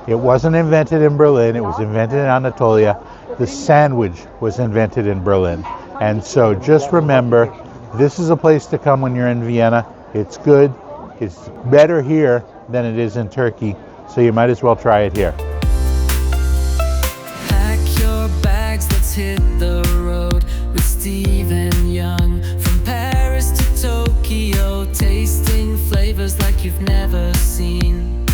It wasn't invented in Berlin, it was invented in Anatolia. The sandwich was invented in Berlin. And so just remember, this is a place to come when you're in Vienna. It's good. It's better here than it is in Turkey, so you might as well try it here. Pack your bags, let's hit the road with Stephen Young. From Paris to Tokyo, tasting flavors like you've never seen.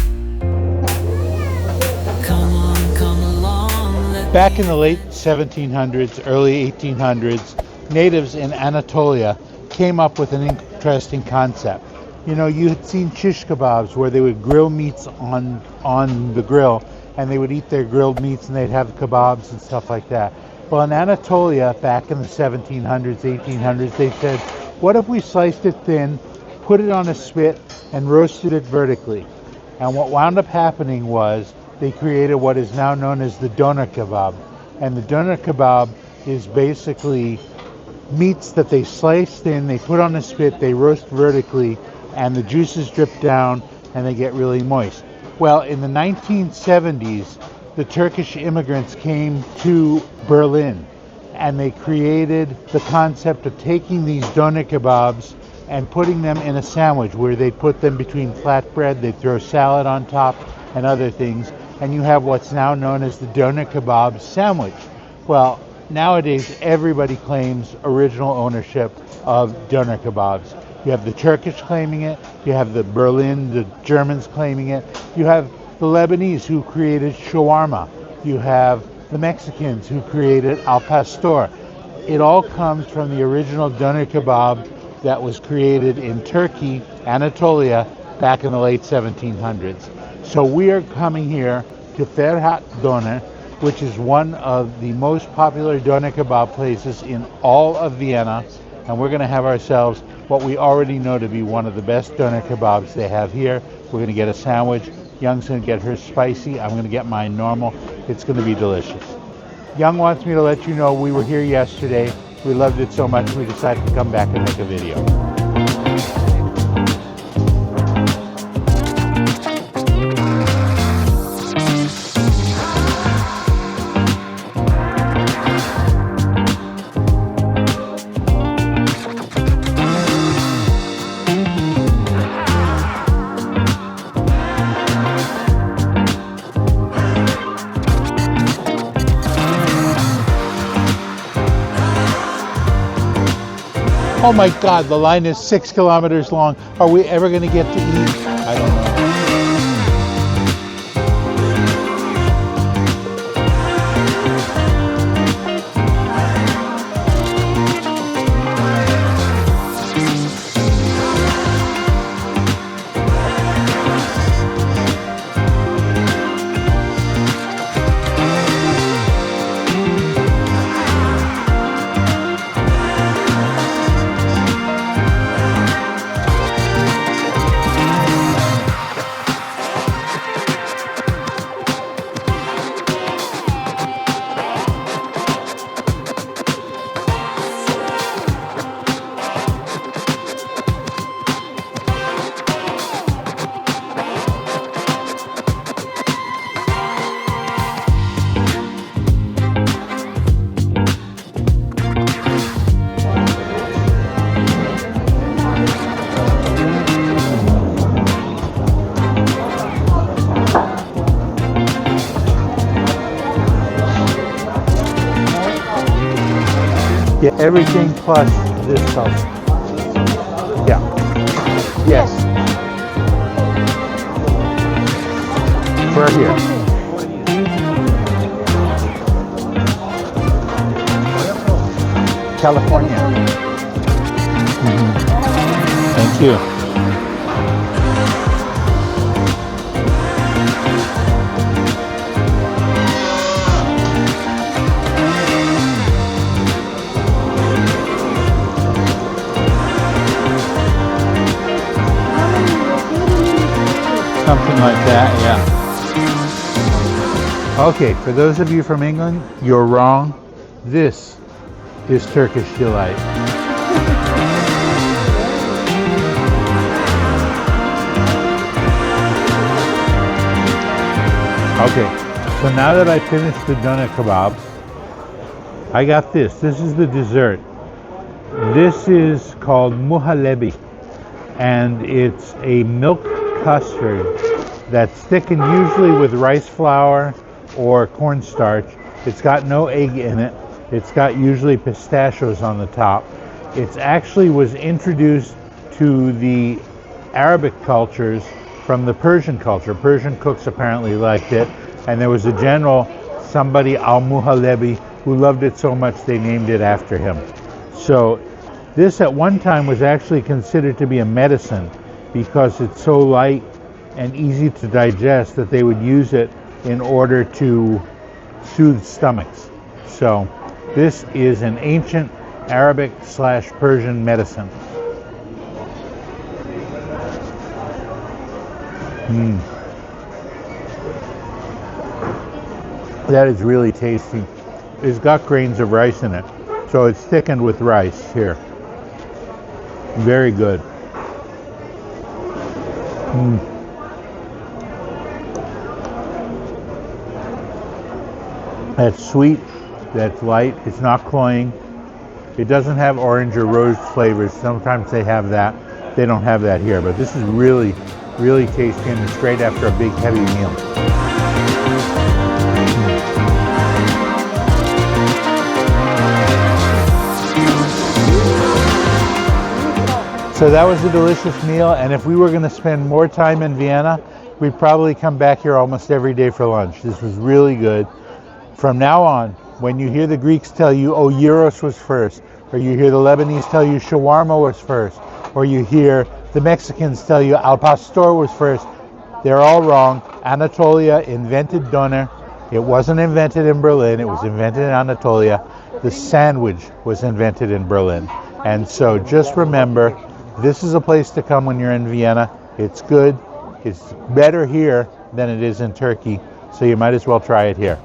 Come on, come along. Back in the late 1700s, early 1800s, natives in Anatolia came up with an interesting concept. You know, you had seen shish kebabs where they would grill meats on the grill, and they would eat their grilled meats and they'd have kebabs and stuff like that. Well, in Anatolia, back in the 1700s, 1800s, they said, what if we sliced it thin, put it on a spit, and roasted it vertically? And what wound up happening was they created what is now known as the Döner Kebab. And the Döner Kebab is basically meats that they slice thin, they put on a spit, they roast vertically, and the juices drip down and they get really moist. Well, in the 1970s, the Turkish immigrants came to Berlin and they created the concept of taking these doner kebabs and putting them in a sandwich where they put them between flatbread, they throw salad on top and other things, and you have what's now known as the Döner Kebab sandwich. Well, nowadays everybody claims original ownership of doner kebabs. You have the Turkish claiming it, you have the Germans claiming it, you have the Lebanese who created shawarma, you have the Mexicans who created al pastor. It all comes from the original doner kebab that was created in Turkey, Anatolia, back in the late 1700s. So we are coming here to Ferhat Doner, which is one of the most popular doner kebab places in all of Vienna, and we're going to have ourselves what we already know to be one of the best doner kebabs they have here. We're going to get a sandwich. Young's going to get hers spicy. I'm going to get mine normal. It's going to be delicious. Young wants me to let you know we were here yesterday. We loved it so much we decided to come back and make a video. Oh my God, the line is 6 kilometers long. Are we ever going to get to eat? I don't know. Yeah, everything plus this color. Yeah. Yes. For here. California. Thank you. Something like that, yeah. Okay, for those of you from England, you're wrong. This is Turkish delight. Okay, so now that I finished the Döner Kebab, I got this. This is the dessert. This is called muhallebi, and it's a milk custard that's thickened usually with rice flour or cornstarch. It's got no egg in it. It's got usually pistachios on the top. It actually was introduced to the Arabic cultures from the Persian culture. Persian cooks apparently liked it, and there was a general, somebody al-Muhallebi, who loved it so much they named it after him. So this at one time was actually considered to be a medicine because it's so light and easy to digest that they would use it in order to soothe stomachs. So this is an ancient Arabic/Persian medicine. That is really tasty. It's got grains of rice in it, so it's thickened with rice here. Very good. That's sweet, that's light, it's not cloying. It doesn't have orange or rose flavors. Sometimes they have that. They don't have that here, but this is really, really tasty, and it's great after a big heavy meal. So that was a delicious meal, and if we were going to spend more time in Vienna, we'd probably come back here almost every day for lunch. This was really good. From now on, when you hear the Greeks tell you, oh, gyros was first, or you hear the Lebanese tell you shawarma was first, or you hear the Mexicans tell you al pastor was first, they're all wrong. Anatolia invented doner. It wasn't invented in Berlin, it was invented in Anatolia. The sandwich was invented in Berlin. And so just remember, this is a place to come when you're in Vienna. It's good. It's better here than it is in Turkey, so you might as well try it here.